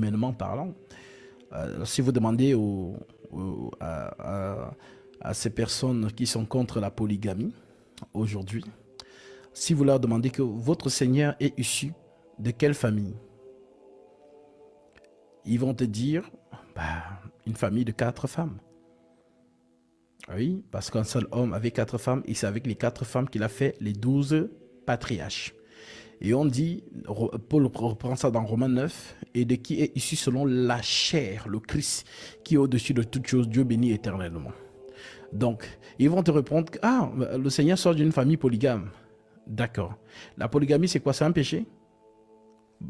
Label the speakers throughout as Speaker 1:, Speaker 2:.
Speaker 1: humainement parlant. Si vous demandez à ces personnes qui sont contre la polygamie aujourd'hui, si vous leur demandez que votre Seigneur est issu de quelle famille, ils vont te dire une famille de 4 femmes. Oui, parce qu'un seul homme avait 4 femmes et c'est avec les 4 femmes qu'il a fait les 12 patriarches. Et on dit, Paul reprend ça dans Romains 9, et de qui est issu selon la chair, le Christ, qui est au-dessus de toutes choses, Dieu béni éternellement. Donc, ils vont te répondre, le Seigneur sort d'une famille polygame. D'accord. La polygamie, c'est quoi? C'est un péché?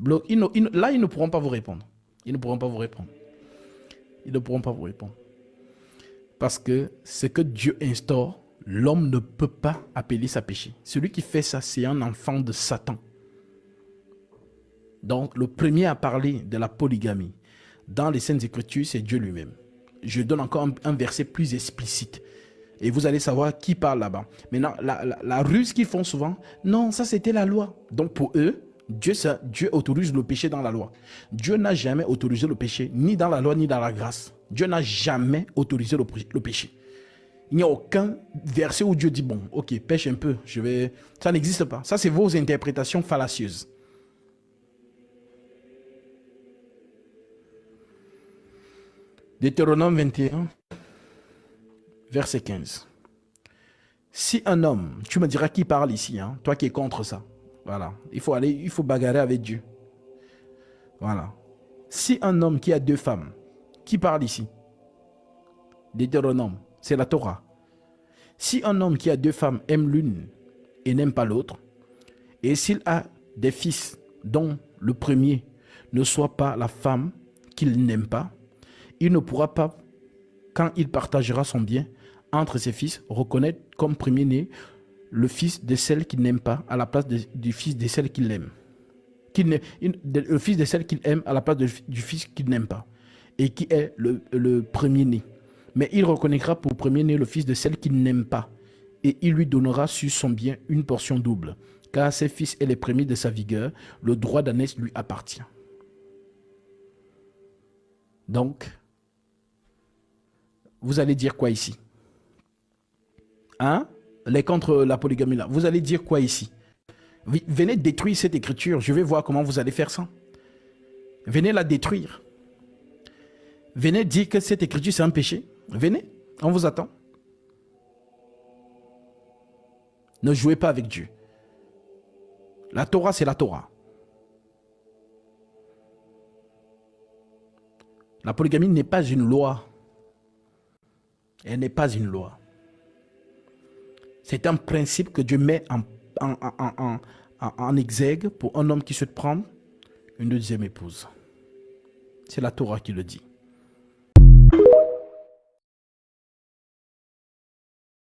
Speaker 1: Là, ils ne pourront pas vous répondre. Ils ne pourront pas vous répondre. Ils ne pourront pas vous répondre. Parce que ce que Dieu instaure, l'homme ne peut pas appeler ça péché. Celui qui fait ça, c'est un enfant de Satan. Donc, le premier à parler de la polygamie dans les Saintes Écritures, c'est Dieu lui-même. Je donne encore un verset plus explicite. Et vous allez savoir qui parle là-bas. Maintenant, la ruse qu'ils font souvent, non, ça c'était la loi. Donc pour eux, Dieu autorise le péché dans la loi. Dieu n'a jamais autorisé le péché, ni dans la loi, ni dans la grâce. Dieu n'a jamais autorisé le péché. Il n'y a aucun verset où Dieu dit, bon, ok, pêche un peu, Ça n'existe pas. Ça, c'est vos interprétations fallacieuses. Deutéronome 21, verset 15. Si un homme, tu me diras qui parle ici, hein, toi qui es contre ça. Voilà, il faut bagarrer avec Dieu. Voilà. Si un homme qui a 2 femmes, qui parle ici? Deutéronome, c'est la Torah. Si un homme qui a 2 femmes aime l'une et n'aime pas l'autre, et s'il a des fils dont le premier ne soit pas la femme qu'il n'aime pas, il ne pourra pas, quand il partagera son bien entre ses fils, reconnaître comme premier-né le fils de celle qu'il n'aime pas à la place du fils de celle qu'il aime. Le fils de celle qu'il aime à la place du fils qu'il n'aime pas, et qui est le premier-né. Mais il reconnaîtra pour premier-né le fils de celle qu'il n'aime pas, et il lui donnera sur son bien une portion double, car ses fils est les premiers de sa vigueur, le droit d'ânesse lui appartient. Donc, vous allez dire quoi ici? Hein? Les contre la polygamie là. Vous allez dire quoi ici? Venez détruire cette écriture. Je vais voir comment vous allez faire ça. Venez la détruire. Venez dire que cette écriture c'est un péché. Venez, on vous attend. Ne jouez pas avec Dieu. La Torah, c'est la Torah. La polygamie n'est pas une loi. Elle n'est pas une loi. C'est un principe que Dieu met en exergue pour un homme qui souhaite prendre une deuxième épouse. C'est la Torah qui le dit.